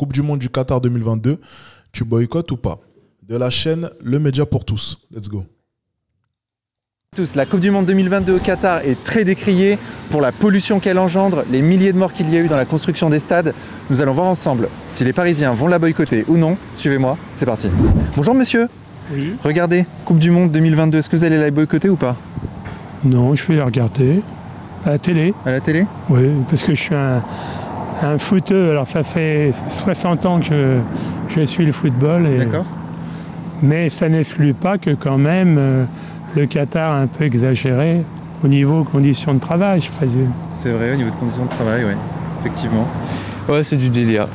Coupe du Monde du Qatar 2022, tu boycottes ou pas? De la chaîne Le Média pour tous. Let's go. La Coupe du Monde 2022 au Qatar est très décriée pour la pollution qu'elle engendre, les milliers de morts qu'il y a eu dans la construction des stades. Nous allons voir ensemble si les Parisiens vont la boycotter ou non. Suivez-moi, c'est parti. Bonjour monsieur. Oui. Regardez, Coupe du Monde 2022, est-ce que vous allez la boycotter ou pas? Non, je vais la regarder. À la télé. À la télé? Oui, parce que je suis un footeux. Alors ça fait 60 ans que je suis le football. D'accord. Mais ça n'exclut pas que quand même le Qatar a un peu exagéré au niveau conditions de travail, je présume. C'est vrai, au niveau de conditions de travail, oui, effectivement. Ouais, c'est du délire.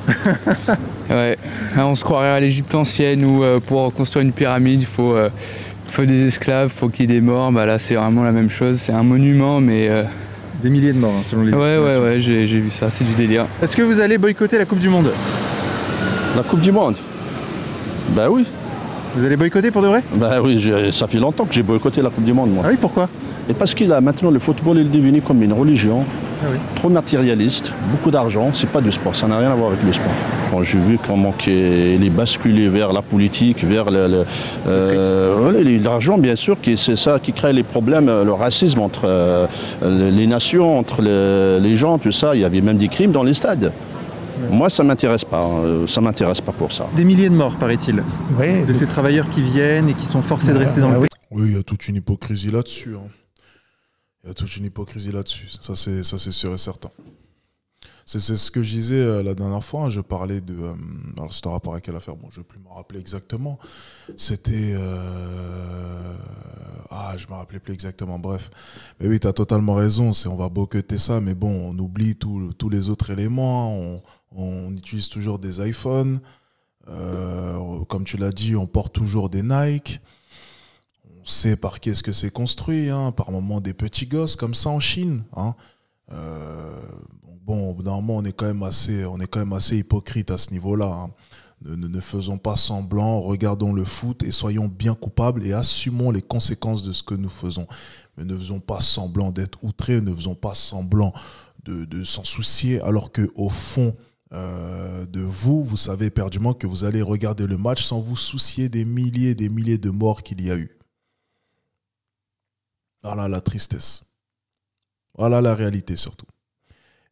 Ouais. On se croirait à l'Égypte ancienne où pour construire une pyramide, il faut des esclaves, il faut qu'il y ait des morts. Bah là, c'est vraiment la même chose. C'est un monument, mais... Des milliers de morts, hein, selon les estimations. Ouais, j'ai vu ça. C'est du délire. Est-ce que vous allez boycotter la Coupe du Monde? La Coupe du Monde? Bah oui. Vous allez boycotter pour de vrai? Bah oui, ça fait longtemps que j'ai boycotté la Coupe du Monde, moi. Ah oui, pourquoi? Et parce qu'il a maintenant le football est devenu comme une religion, trop matérialiste, beaucoup d'argent, c'est pas du sport, ça n'a rien à voir avec le sport. Quand j'ai vu comment il est basculé vers la politique, vers l'argent bien sûr, c'est ça qui crée les problèmes, le racisme entre les nations, entre les gens, tout ça, il y avait même des crimes dans les stades. Moi, ça m'intéresse pas pour ça. Des milliers de morts, paraît-il, Oui, de ces travailleurs qui viennent et qui sont forcés de rester dans le pays. Oui, il y a toute une hypocrisie là-dessus. Hein. Il y a toute une hypocrisie là-dessus. Ça, c'est sûr et certain. C'est ce que je disais la dernière fois. Hein. Je parlais de... alors, c'est un rapport à quelle affaire? Bon, je ne vais plus me rappeler exactement. C'était... je me rappelais plus exactement. Bref. Mais oui, tu as totalement raison. On va boycotter ça. Mais bon, on oublie tous les autres éléments. Hein. On utilise toujours des iPhones. Comme tu l'as dit, on porte toujours des Nike. On sait par qui est-ce que c'est construit. Hein. Par moments, des petits gosses comme ça en Chine. Hein. Bon, normalement, on est quand même assez hypocrite à ce niveau-là. Hein. Ne faisons pas semblant, regardons le foot et soyons bien coupables et assumons les conséquences de ce que nous faisons. Mais ne faisons pas semblant d'être outrés, ne faisons pas semblant de s'en soucier, alors qu'au fond de vous savez éperdument que vous allez regarder le match sans vous soucier des milliers et des milliers de morts qu'il y a eu. Voilà la tristesse. Voilà la réalité surtout.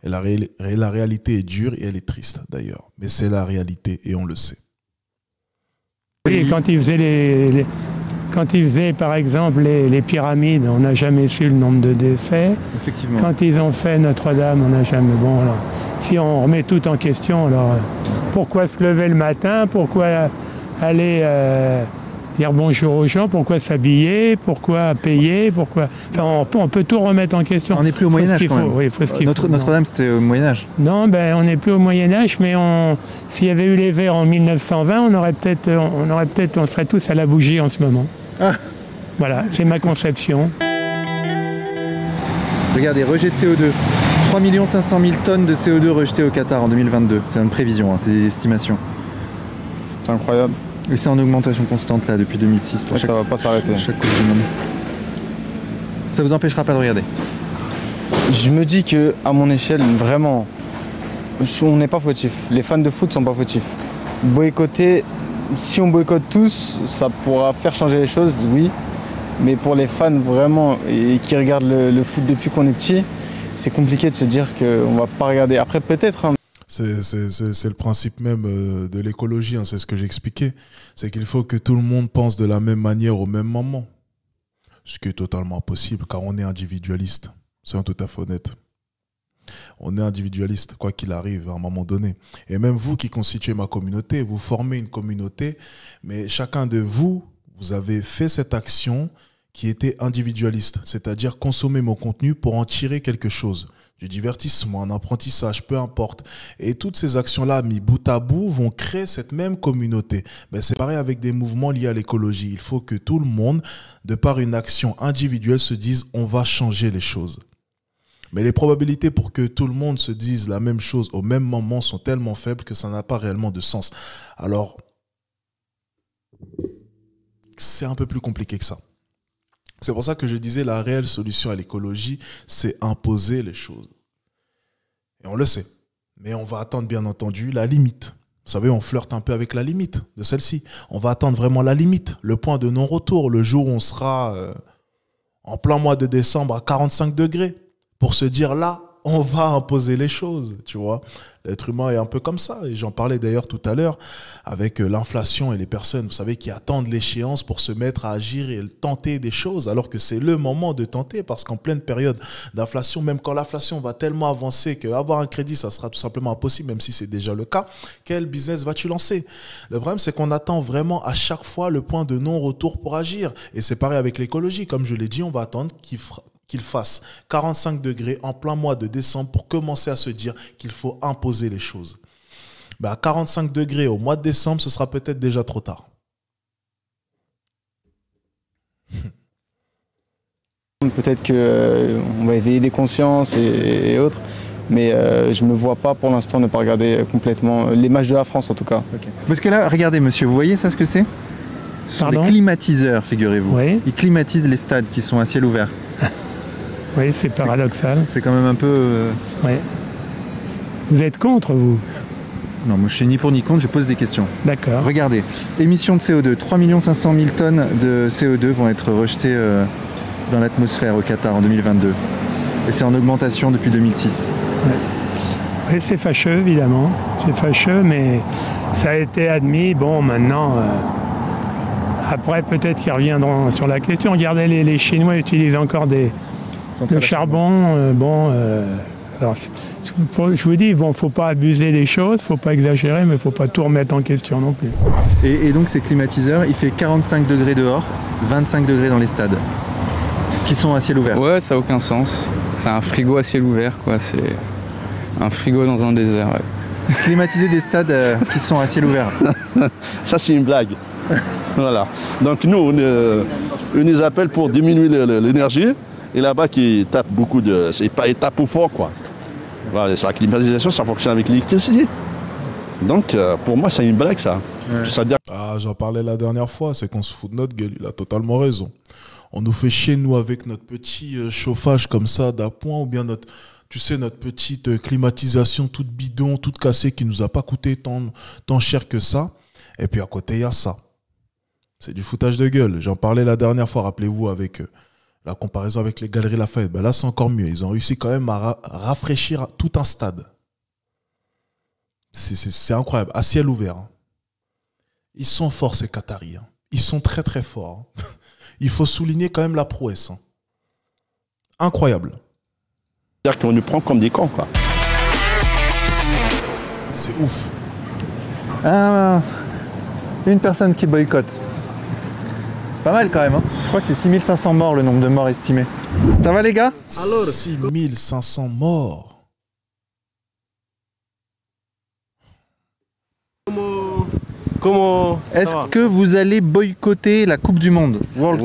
Et la réalité est dure et elle est triste d'ailleurs. Mais c'est la réalité et on le sait. Oui, quand ils faisaient par exemple les pyramides, on n'a jamais su le nombre de décès. Effectivement. Quand ils ont fait Notre-Dame, on n'a jamais... Bon, alors, si on remet tout en question, alors pourquoi se lever le matin? Pourquoi aller dire bonjour aux gens? Pourquoi s'habiller? Pourquoi payer? Pourquoi... Enfin, on peut tout remettre en question. On n'est plus au Moyen-Âge quand même. Oui, faut ce qu'il faut. Notre-Dame, c'était au Moyen-Âge. Non, on n'est plus au Moyen-Âge, mais s'il y avait eu les Verts en 1920, on serait tous à la bougie en ce moment. Ah. Voilà, c'est ma conception. Regardez, rejet de CO2. 3 500 000 tonnes de CO2 rejetées au Qatar en 2022. C'est une prévision, hein, c'est des estimations. C'est incroyable. Et c'est en augmentation constante là depuis 2006. Ça va pas s'arrêter. Chaque Coupe du Monde. Ça vous empêchera pas de regarder? Je me dis que à mon échelle, vraiment, on n'est pas fautif. Les fans de foot sont pas fautifs. Boycotter, si on boycotte tous, ça pourra faire changer les choses, oui. Mais pour les fans vraiment et qui regardent le foot depuis qu'on est petit, c'est compliqué de se dire qu'on va pas regarder. Après peut-être. Hein. C'est le principe même de l'écologie, hein, c'est ce que j'expliquais. C'est qu'il faut que tout le monde pense de la même manière au même moment. Ce qui est totalement impossible car on est individualiste. Soyons tout à fait honnêtes. On est individualiste, quoi qu'il arrive à un moment donné. Et même vous qui constituez ma communauté, vous formez une communauté, mais chacun de vous, vous avez fait cette action qui était individualiste, c'est-à-dire consommer mon contenu pour en tirer quelque chose. Du divertissement, un apprentissage, peu importe. Et toutes ces actions-là, mis bout à bout, vont créer cette même communauté. Mais c'est pareil avec des mouvements liés à l'écologie. Il faut que tout le monde, de par une action individuelle, se dise « on va changer les choses ». Mais les probabilités pour que tout le monde se dise la même chose au même moment sont tellement faibles que ça n'a pas réellement de sens. Alors, c'est un peu plus compliqué que ça. C'est pour ça que je disais la réelle solution à l'écologie, c'est imposer les choses. Et on le sait. Mais on va attendre bien entendu la limite. Vous savez, on flirte un peu avec la limite de celle-ci. On va atteindre vraiment la limite, le point de non-retour, le jour où on sera en plein mois de décembre à 45 degrés pour se dire là, on va imposer les choses, tu vois. L'être humain est un peu comme ça. Et j'en parlais d'ailleurs tout à l'heure avec l'inflation et les personnes, vous savez, qui attendent l'échéance pour se mettre à agir et tenter des choses, alors que c'est le moment de tenter, parce qu'en pleine période d'inflation, même quand l'inflation va tellement avancer qu'avoir un crédit, ça sera tout simplement impossible, même si c'est déjà le cas, quel business vas-tu lancer? Le problème, c'est qu'on attend vraiment à chaque fois le point de non-retour pour agir. Et c'est pareil avec l'écologie. Comme je l'ai dit, on va attendre qu'il fasse 45 degrés en plein mois de décembre pour commencer à se dire qu'il faut imposer les choses. Ben à 45 degrés au mois de décembre, ce sera peut-être déjà trop tard. Peut-être qu'on va éveiller des consciences et autres, mais je ne me vois pas pour l'instant ne pas regarder complètement les matchs de la France en tout cas. Okay. Parce que là, regardez monsieur, vous voyez ça ce que c'est? Ce sont des climatiseurs, figurez-vous. Oui. Ils climatisent les stades qui sont à ciel ouvert. Oui, c'est paradoxal. C'est quand même un peu... Oui. Vous êtes contre, vous? Non, moi je suis ni pour ni contre, je pose des questions. D'accord. Regardez, émissions de CO2, 3 500 000 tonnes de CO2 vont être rejetées dans l'atmosphère au Qatar en 2022. Et c'est en augmentation depuis 2006. Ouais. Oui, c'est fâcheux, évidemment. C'est fâcheux, mais ça a été admis. Bon, maintenant... Après, peut-être qu'ils reviendront sur la question. Regardez, les Chinois utilisent encore le charbon. Alors, je vous dis, bon, faut pas abuser des choses, faut pas exagérer, mais faut pas tout remettre en question non plus. Et donc, ces climatiseurs, il fait 45 degrés dehors, 25 degrés dans les stades, qui sont à ciel ouvert. Ouais, ça n'a aucun sens. C'est un frigo à ciel ouvert, quoi. C'est un frigo dans un désert. Ouais. Climatiser des stades qui sont à ciel ouvert. Ça, c'est une blague. Voilà. Donc nous, on nous appelle pour diminuer l'énergie. Et là-bas, qui tape beaucoup de... Ils tapent au fort, quoi. Voilà, la climatisation, ça fonctionne avec l'électricité. Donc, pour moi, c'est une blague, ça. Ouais. Ah, j'en parlais la dernière fois, c'est qu'on se fout de notre gueule. Il a totalement raison. On nous fait chier, nous, avec notre petit chauffage comme ça, d'appoint, ou bien notre petite climatisation toute bidon, toute cassée, qui nous a pas coûté tant cher que ça. Et puis à côté, il y a ça. C'est du foutage de gueule. J'en parlais la dernière fois, rappelez-vous, avec la comparaison avec les Galeries Lafayette. Ben là, c'est encore mieux. Ils ont réussi quand même à rafraîchir tout un stade. C'est incroyable. À ciel ouvert. Ils sont forts, ces Qataris. Ils sont très, très forts. Il faut souligner quand même la prouesse. Incroyable. C'est-à-dire qu'on nous prend comme des cons, quoi. C'est ouf. Une personne qui boycotte. Pas mal quand même, hein. Je crois que c'est 6500 morts le nombre de morts estimés. Ça va les gars? Alors, 6500 morts. Comment Est-ce que vous allez boycotter la Coupe du Monde?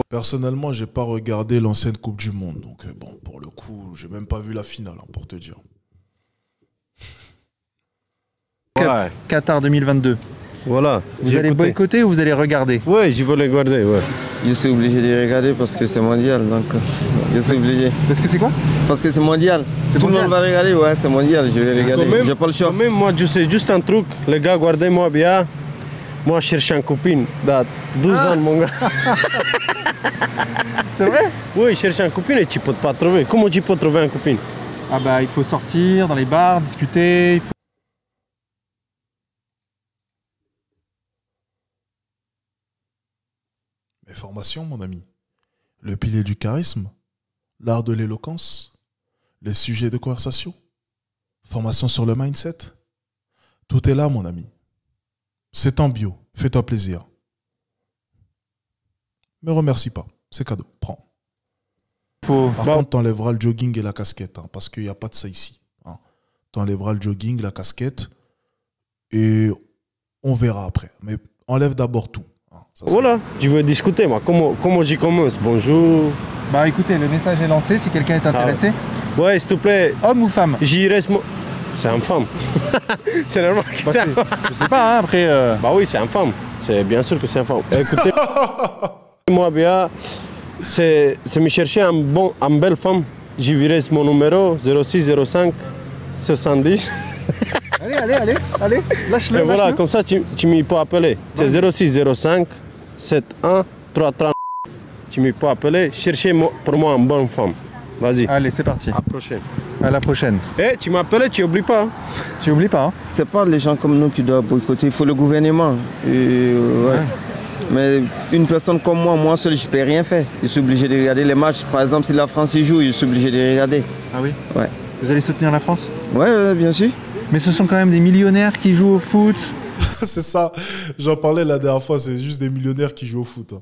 Personnellement, j'ai pas regardé l'ancienne Coupe du Monde. Donc bon, pour le coup, j'ai même pas vu la finale, hein, pour te dire. Ouais. Qatar 2022. Voilà. Vous allez boycotter ou vous allez regarder? Ouais, je veux les regarder, ouais. Je suis obligé de regarder parce que c'est mondial, donc je suis obligé. Parce que c'est quoi? Parce que c'est mondial. Tout le monde va regarder, ouais, c'est mondial, je vais regarder. J'ai pas le choix. Même moi, je sais juste un truc, les gars, regardez-moi bien. Moi, je cherche une copine, dans 12 ans, mon gars. C'est vrai? Oui, je cherche une copine et tu peux pas trouver. Comment tu peux trouver une copine? Ah bah, il faut sortir dans les bars, discuter, il faut... Mes formations, mon ami. Le pilier du charisme, l'art de l'éloquence, les sujets de conversation, formation sur le mindset. Tout est là, mon ami. C'est en bio. Fais-toi plaisir. Me remercie pas. C'est cadeau. Prends. Par contre, t'enlèveras le jogging et la casquette, hein, parce qu'il n'y a pas de ça ici. Hein. T'enlèveras le jogging, la casquette, et on verra après. Mais enlève d'abord tout. Voilà, je veux discuter, moi. Comment j'y commence? Bonjour. Bah écoutez, le message est lancé, si quelqu'un est intéressé. Ah. Ouais, s'il te plaît. Homme ou femme? J'y reste... C'est une femme. C'est normal que c'est un... Je sais pas, hein, après... Bah oui, c'est une femme. C'est bien sûr que c'est une femme. Écoutez, moi bien, c'est me chercher une belle femme. J'y reste mon numéro 06 05 70 Allez, lâche-le. Et voilà, lâche-le. comme ça, tu peux appeler. C'est 06 05 71 330. Tu peux appeler. Cherchez pour moi une bonne femme. Vas-y. Allez, c'est parti. À la prochaine. À la prochaine. Eh, tu m'appelles, tu n'oublies pas. Tu oublies pas, hein? C'est pas les gens comme nous qui doivent boycotter, il faut le gouvernement. Ouais. Mais une personne comme moi seul, je peux rien faire. Je suis obligé de regarder les matchs. Par exemple, si la France y joue, je suis obligé de les regarder. Ah oui? Ouais. Vous allez soutenir la France? Ouais, bien sûr. Mais ce sont quand même des millionnaires qui jouent au foot. C'est ça. J'en parlais la dernière fois. C'est juste des millionnaires qui jouent au foot.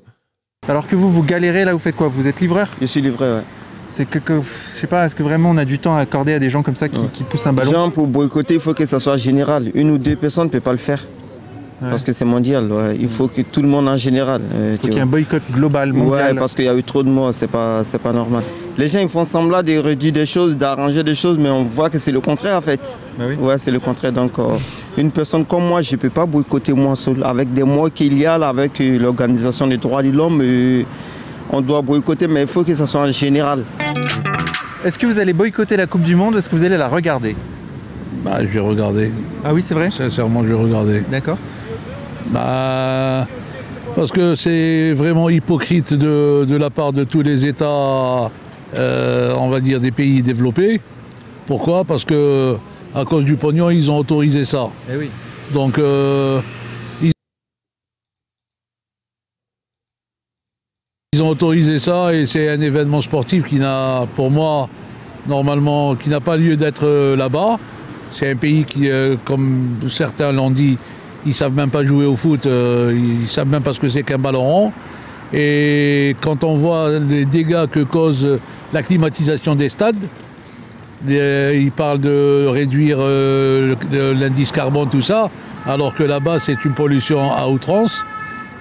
Alors que vous galérez là, vous faites quoi? Vous êtes livreur? Je suis livré, ouais. C'est que je sais pas, est-ce que vraiment on a du temps à accorder à des gens comme ça qui poussent un ballon? Gens, pour boycotter, il faut que ça soit général. Une ou deux personnes ne peuvent pas le faire. Ouais. Parce que c'est mondial. Ouais. Il faut que tout le monde en général. Il faut qu'il y ait un boycott global, mondial. Ouais, parce qu'il y a eu trop de morts, c'est pas normal. Les gens ils font semblant de réduire des choses, d'arranger des choses, mais on voit que c'est le contraire en fait. Bah oui. Ouais, c'est le contraire. Donc une personne comme moi, je ne peux pas boycotter moi seul. Avec des mots qu'il y a là, avec l'Organisation des droits de l'homme, on doit boycotter, mais il faut que ça soit en général. Est-ce que vous allez boycotter la Coupe du Monde? Est-ce que vous allez la regarder? Bah, je vais regarder. Ah oui, c'est vrai? Sincèrement, je vais regarder. D'accord. Bah, parce que c'est vraiment hypocrite de la part de tous les États, on va dire des pays développés. Pourquoi? Parce que à cause du pognon, ils ont autorisé ça. Eh oui. Donc, ils ont autorisé ça et c'est un événement sportif qui n'a, pour moi, normalement, qui n'a pas lieu d'être là-bas. C'est un pays qui, comme certains l'ont dit, ils ne savent même pas jouer au foot, ils ne savent même pas ce que c'est qu'un ballon rond. Et quand on voit les dégâts que cause la climatisation des stades, ils parlent de réduire l'indice carbone, tout ça, alors que là-bas c'est une pollution à outrance.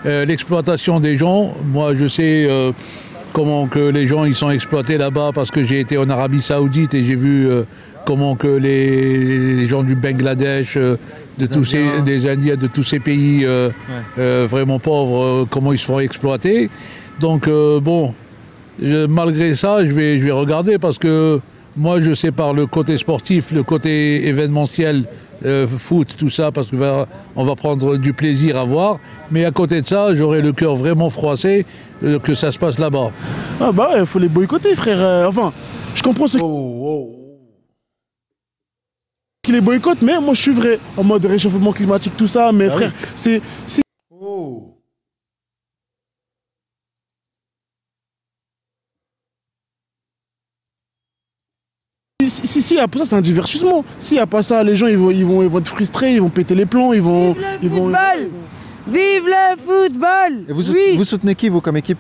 L'exploitation des gens, moi je sais comment que les gens ils sont exploités là-bas parce que j'ai été en Arabie Saoudite et j'ai vu comment que les gens du Bangladesh, des Indiens, de tous ces pays vraiment pauvres, comment ils se font exploiter. Donc bon, malgré ça, je vais regarder parce que moi je sépare le côté sportif, le côté événementiel, foot, tout ça, parce qu'on va prendre du plaisir à voir. Mais à côté de ça, j'aurai le cœur vraiment froissé que ça se passe là-bas. Ah bah ouais, il faut les boycotter, frère. Enfin, je comprends ceux qui les boycottent, mais moi je suis vrai. En mode réchauffement climatique, tout ça, mais frère, c'est... Si, pour ça c'est un divertissement. S'il n'y a pas ça, les gens ils vont être frustrés, ils vont péter les plombs, ils vont... Vive le football! Et vous soutenez qui, vous, comme équipe?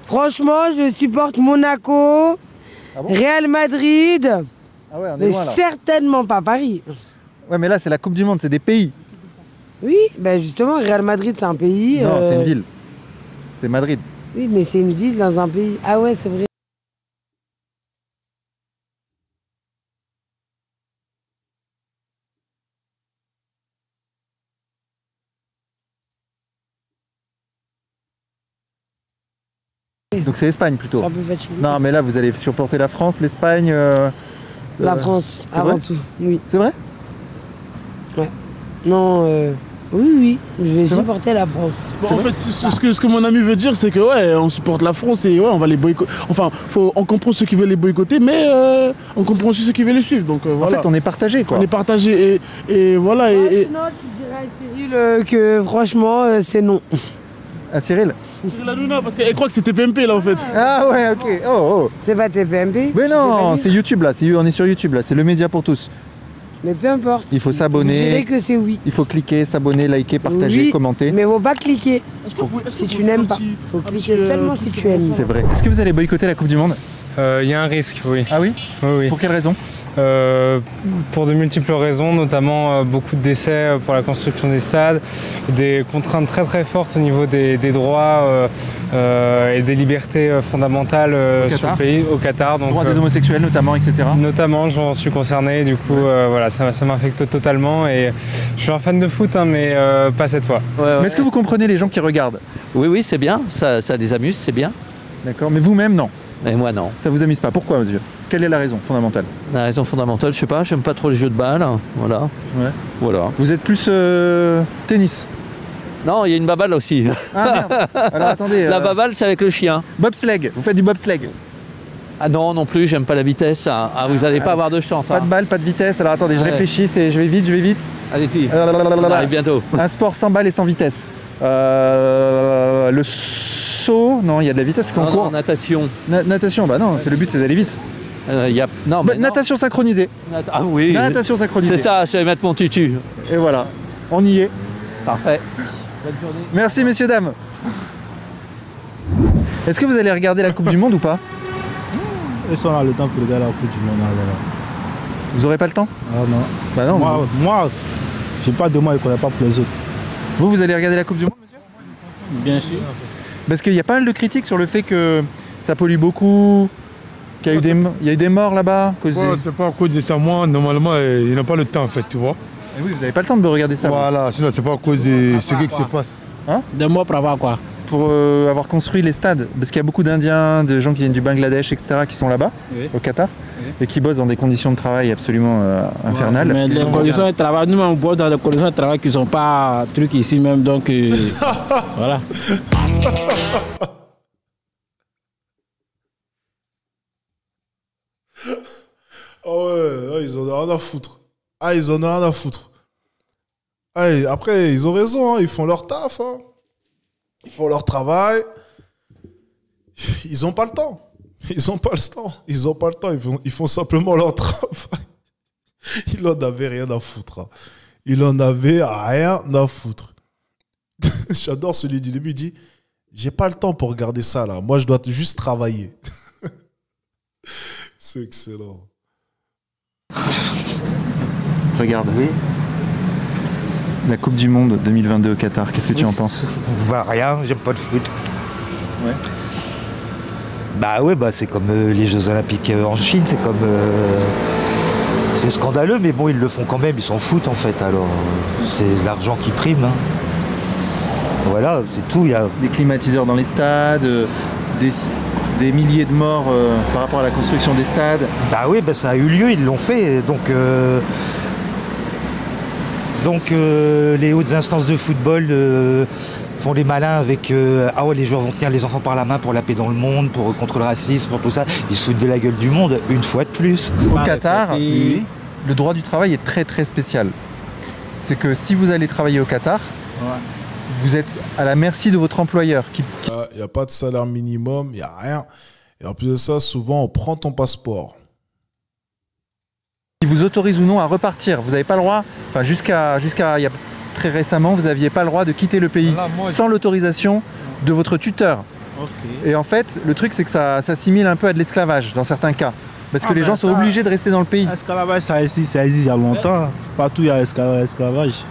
Franchement, je supporte Monaco, Real Madrid, ouais, on est loin, là. Certainement pas Paris. Ouais, mais là, c'est la Coupe du Monde, c'est des pays. Oui, ben justement, Real Madrid, c'est un pays... Non, c'est une ville. C'est Madrid. Oui, mais c'est une ville dans un pays. Ah ouais, c'est vrai. Donc c'est Espagne plutôt. Je suis un peu fatigué. Non, mais là, vous allez supporter la France, l'Espagne... La France, avant tout, oui. C'est vrai? Ouais. Non, oui, je vais supporter la France. Bon, en fait, ce que mon ami veut dire, c'est que ouais, on supporte la France et ouais, on va les boycotter. Enfin, on comprend ceux qui veulent les boycotter, mais on comprend aussi ceux qui veulent les suivre. Donc, voilà. En fait, on est partagé, quoi. On est partagé et voilà. Sinon, tu dirais à Cyril que franchement, c'est non. À Cyril? Cyril Hanouna, parce qu'elle croit que c'est TPMP là en fait. Ah ouais, ok. Oh. C'est pas TPMP? Mais non, c'est YouTube là, on est sur YouTube là, c'est le média pour tous. Mais peu importe. Il faut s'abonner. Je dirais que c'est oui. Il faut cliquer, s'abonner, liker, partager, commenter. Mais faut pas cliquer. Si tu n'aimes pas. Faut cliquer seulement si tu aimes. C'est vrai. Est-ce que vous allez boycotter la Coupe du Monde? Il y a un risque, oui. Ah oui? Oui. Pour quelle raison? Pour de multiples raisons, notamment beaucoup de décès pour la construction des stades, des contraintes très très fortes au niveau des droits et des libertés fondamentales sur le pays, au Qatar. Donc, droits des homosexuels notamment, etc. Notamment, j'en suis concerné, du coup voilà, ça m'affecte totalement et je suis un fan de foot, hein, mais pas cette fois. Mais est-ce que vous comprenez les gens qui regardent? Oui, c'est bien, ça les amuse, c'est bien. D'accord, mais vous-même non? Et moi non. Ça vous amuse pas? Pourquoi, monsieur? Quelle est la raison fondamentale? La raison fondamentale, je sais pas, j'aime pas trop les jeux de balles. Voilà. Ouais. Voilà. Vous êtes plus tennis? Non, il y a une baballe aussi. Ah merde. Alors attendez. La baballe, c'est avec le chien. Bobsleigh, vous faites du bobsleigh? Ah non, non plus, j'aime pas la vitesse. Ah, vous n'allez pas avoir de chance. Pas de balle, pas de vitesse. Alors attendez, je réfléchis, je vais vite. Allez-y, on arrive bientôt. Un sport sans balle et sans vitesse. Le saut, non, il y a de la vitesse parce qu'on court. Non, natation. Natation, bah non, le but c'est d'aller vite. Non, mais natation synchronisée. Ah oui. Natation synchronisée. C'est ça, je vais mettre mon tutu. Et voilà, on y est. Parfait. Bonne journée. Merci messieurs, dames. Est-ce que vous allez regarder la Coupe du Monde ou pas? Ils sont là le temps pour regarder la Coupe du Monde. Vous aurez pas le temps? Ah non. Bah non. Moi j'ai pas de moi, je connais pas pour les autres. Vous allez regarder la Coupe du Monde, monsieur? Bien sûr. Parce qu'il y a pas mal de critiques sur le fait que ça pollue beaucoup, qu'il y a eu des morts là-bas. C'est pas à cause de ça. Moi, normalement, il n'a pas le temps, en fait, tu vois. Et oui, vous n'avez pas le temps de regarder ça. Voilà, sinon, c'est pas à cause de ce qui se passe. Hein? Des morts pour avoir quoi? Pour avoir construit les stades. Parce qu'il y a beaucoup d'Indiens, de gens qui viennent du Bangladesh, etc., qui sont là-bas, au Qatar, et qui bossent dans des conditions de travail absolument infernales. Mais les conditions de travail, nous, on bosse dans des conditions de travail qui ne sont pas trucs ici même, donc voilà. Oh ouais, ils en ont rien à foutre. Ah, ils en ont rien à foutre. Ah, après, ils ont raison, hein, ils font leur taf. Hein. Ils font leur travail. Ils n'ont pas le temps. Ils n'ont pas le temps. Ils n'ont pas le temps. Ils font simplement leur travail. Il en avait rien à foutre. Hein. Il en avait rien à foutre. J'adore celui du début. Il dit, j'ai pas le temps pour regarder ça là. Moi, je dois juste travailler. C'est excellent. Regarde. Oui. La Coupe du Monde 2022 au Qatar, qu'est-ce que tu en penses? Bah rien, j'aime pas le foot. Ouais. Bah ouais, bah c'est comme les Jeux Olympiques en Chine, c'est comme... c'est scandaleux, mais bon, ils le font quand même, ils s'en foutent en fait, alors c'est l'argent qui prime. Hein. Voilà, c'est tout. Il y a des climatiseurs dans les stades, des milliers de morts par rapport à la construction des stades. Bah oui, bah ça a eu lieu, ils l'ont fait, donc les hautes instances de football font les malins avec ah ouais, les joueurs vont tenir les enfants par la main pour la paix dans le monde, contre le racisme, pour tout ça. Ils se foutent de la gueule du monde une fois de plus. Au Qatar, le droit du travail est très très spécial. C'est que si vous allez travailler au Qatar, vous êtes à la merci de votre employeur. Il n'y a pas de salaire minimum, il n'y a rien. Et en plus de ça, souvent on prend ton passeport. Qui vous autorise ou non à repartir. Vous n'avez pas le droit, enfin jusqu'à il y a très récemment, vous n'aviez pas le droit de quitter le pays sans l'autorisation de votre tuteur. Okay. Et en fait, le truc c'est que ça s'assimile un peu à de l'esclavage dans certains cas. Parce que les gens sont obligés de rester dans le pays. L'esclavage, ça existe il y a longtemps. C'est partout il y a esclavage.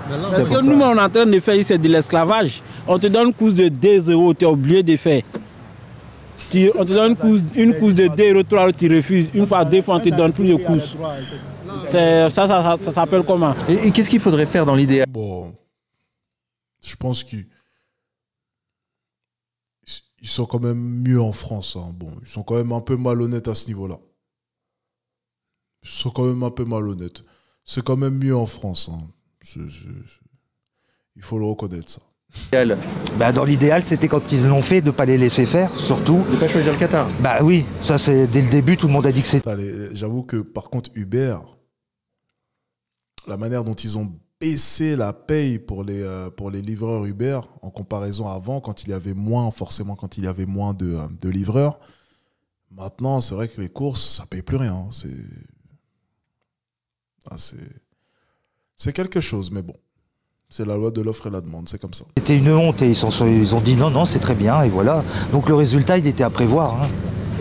Parce que nous, on est en train de faire ici de l'esclavage. On te donne une course de 2 euros, tu es obligé de faire. On te donne une course de 2 euros, 3 euros, tu refuses. Une fois, 2 fois, on te donne plus de courses. Ça s'appelle comment? Et qu'est-ce qu'il faudrait faire dans l'idéal? Bon, je pense qu'ils sont quand même mieux en France. Hein. Bon, ils sont quand même un peu malhonnêtes à ce niveau-là. Ils sont quand même un peu malhonnêtes. C'est quand même mieux en France. Hein. Il faut le reconnaître, ça. Bah dans l'idéal, c'était quand ils l'ont fait de ne pas les laisser faire, surtout. De ne pas choisir le Qatar. Bah oui, ça c'est dès le début, tout le monde a dit que c'était... J'avoue que par contre, Uber, la manière dont ils ont baissé la paye pour les livreurs Uber en comparaison à avant, quand il y avait moins, forcément quand il y avait moins de livreurs, maintenant c'est vrai que les courses, ça paye plus rien. C'est quelque chose, mais bon. C'est la loi de l'offre et la demande, c'est comme ça. C'était une honte et ils ont dit non, c'est très bien, et voilà. Donc le résultat, il était à prévoir. Hein.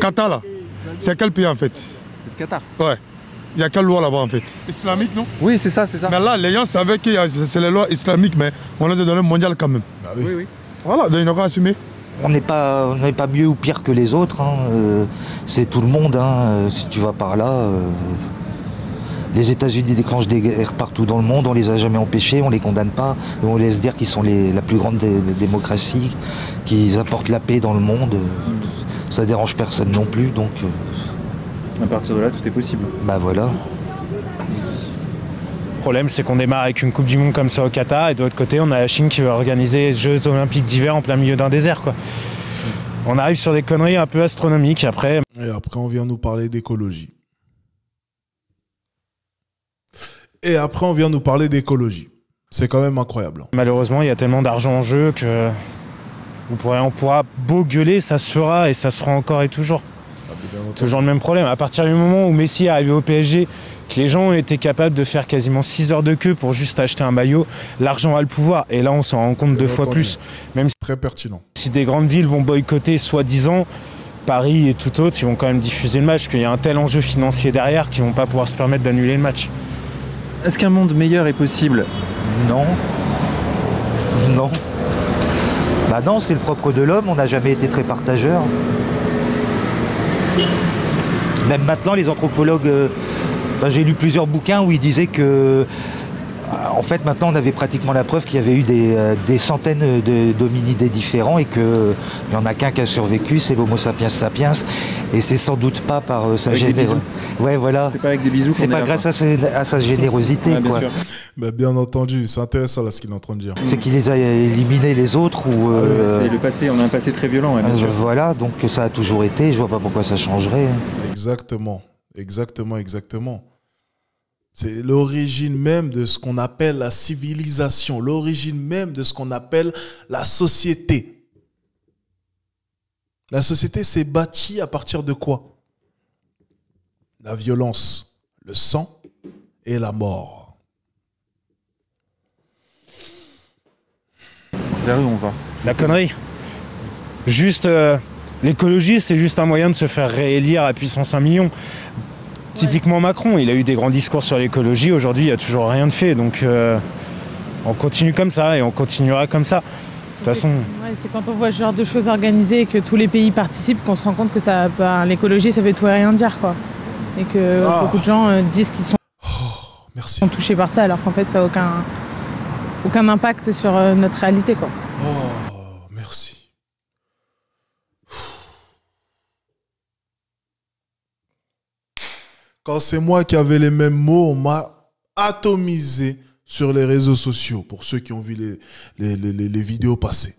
Qatar, là, c'est quel pays en fait? Le Qatar. Ouais. Il y a quelle loi là-bas en fait? Islamique, non? Oui, c'est ça. Mais là, les gens savaient que c'est les lois islamiques, mais on les a données mondiales quand même. Ah oui. Oui. Voilà, donc ils n'ont qu'à assumer. On n'est pas mieux ou pire que les autres. Hein. C'est tout le monde. Hein. Si tu vas par là... Les États-Unis déclenchent des guerres partout dans le monde, on les a jamais empêchés, on les condamne pas, et on laisse dire qu'ils sont la plus grande des démocraties, qu'ils apportent la paix dans le monde. Ça dérange personne non plus, donc... À partir de là, tout est possible. Bah voilà. Le problème, c'est qu'on démarre avec une Coupe du Monde comme ça au Qatar, et de l'autre côté, on a la Chine qui veut organiser les Jeux Olympiques d'hiver en plein milieu d'un désert, quoi. On arrive sur des conneries un peu astronomiques après. Et après, on vient nous parler d'écologie. C'est quand même incroyable. Malheureusement, il y a tellement d'argent en jeu que on pourra beau gueuler, ça se fera et ça se fera encore et toujours. Toujours le même problème. À partir du moment où Messi est arrivé au PSG, que les gens ont été capables de faire quasiment 6 heures de queue pour juste acheter un maillot, l'argent a le pouvoir. Et là, on s'en rend compte 2 fois plus. Même très pertinent. Si des grandes villes vont boycotter, soi-disant, Paris et tout autre, ils vont quand même diffuser le match, qu'il y a un tel enjeu financier derrière qu'ils vont pas pouvoir se permettre d'annuler le match. Est-ce qu'un monde meilleur est possible? Non. Non. Bah non, c'est le propre de l'homme, on n'a jamais été très partageur. Même maintenant, les anthropologues... j'ai lu plusieurs bouquins où ils disaient que... En fait, maintenant, on avait pratiquement la preuve qu'il y avait eu des centaines d'hominidés différents et qu'il n'y en a qu'un qui a survécu, c'est l'Homo sapiens sapiens. Et c'est sans doute pas par sa générosité. Ouais, voilà. C'est pas avec des bisous. C'est pas grâce à sa générosité, ouais, bien quoi. sûr. Bah, bien entendu, c'est intéressant là ce qu'il est en train de dire. C'est qu'il les a éliminés les autres ou. C'est le passé. On a un passé très violent, ouais, bien sûr. Voilà, donc ça a toujours été. Je vois pas pourquoi ça changerait. Exactement. C'est l'origine même de ce qu'on appelle la civilisation, l'origine même de ce qu'on appelle la société. La société s'est bâtie à partir de quoi? La violence, le sang et la mort. Vers où on va? La connerie. Juste, l'écologie, c'est juste un moyen de se faire réélire à puissance 1 million. Typiquement Macron, il a eu des grands discours sur l'écologie, aujourd'hui il n'y a toujours rien de fait, donc on continue comme ça et on continuera comme ça. De toute façon... Ouais, c'est quand on voit ce genre de choses organisées et que tous les pays participent qu'on se rend compte que l'écologie ça veut tout et rien dire, quoi. Et que beaucoup de gens disent qu'ils sont touchés par ça alors qu'en fait ça n'a aucun impact sur notre réalité, quoi. Oh, merci. Quand c'est moi qui avais les mêmes mots, on m'a atomisé sur les réseaux sociaux, pour ceux qui ont vu les vidéos passées.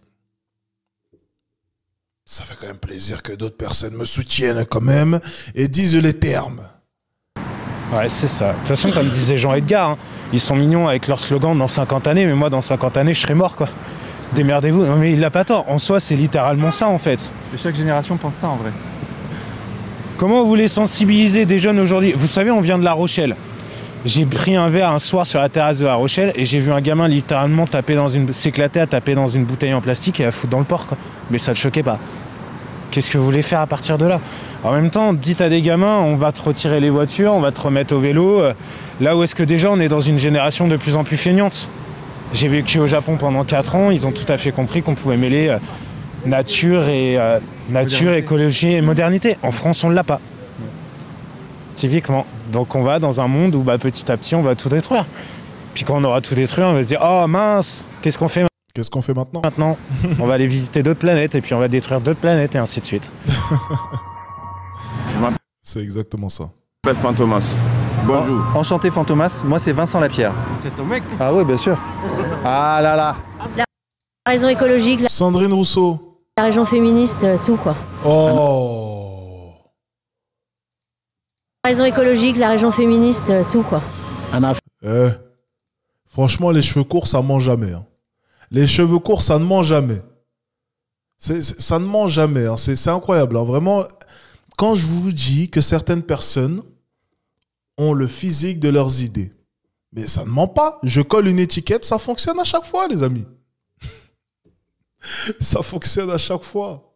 Ça fait quand même plaisir que d'autres personnes me soutiennent quand même et disent les termes. Ouais, c'est ça. De toute façon, comme disait Jean Edgar, hein, ils sont mignons avec leur slogan dans 50 années, mais moi, dans 50 années, je serai mort, quoi. Démerdez-vous. Non, mais il n'a pas tort. En soi, c'est littéralement ça, en fait. Et chaque génération pense ça, en vrai. Comment vous voulez sensibiliser des jeunes aujourd'hui? Vous savez, on vient de La Rochelle. J'ai pris un verre un soir sur la terrasse de La Rochelle et j'ai vu un gamin littéralement s'éclater à taper dans une bouteille en plastique et à foutre dans le port, quoi. Mais ça ne le choquait pas. Qu'est-ce que vous voulez faire à partir de là? En même temps, dites à des gamins, on va te retirer les voitures, on va te remettre au vélo. Là où est-ce que déjà on est dans une génération de plus en plus feignante. J'ai vécu au Japon pendant 4 ans, ils ont tout à fait compris qu'on pouvait mêler nature, écologie et modernité. En France, on ne l'a pas. Typiquement. Donc on va dans un monde où petit à petit, on va tout détruire. Puis quand on aura tout détruit, on va se dire « Oh mince, qu'est-ce qu'on fait maintenant ?» Maintenant, on va aller visiter d'autres planètes et puis on va détruire d'autres planètes et ainsi de suite. C'est exactement ça. Je m'appelle Fantomas. Bonjour. Enchanté Fantomas, moi c'est Vincent Lapierre. C'est ton mec? Ah oui, bien sûr. Ah là là. La raison écologique, Sandrine Rousseau. La région féministe, tout, quoi. Oh. La raison écologique, la région féministe, tout, quoi. Franchement, les cheveux courts, ça ne ment jamais. Hein. Les cheveux courts, ça ne ment jamais. Ça ne ment jamais. Hein. C'est incroyable. Hein. Vraiment, quand je vous dis que certaines personnes ont le physique de leurs idées, mais ça ne ment pas. Je colle une étiquette, ça fonctionne à chaque fois, les amis. Ça fonctionne à chaque fois.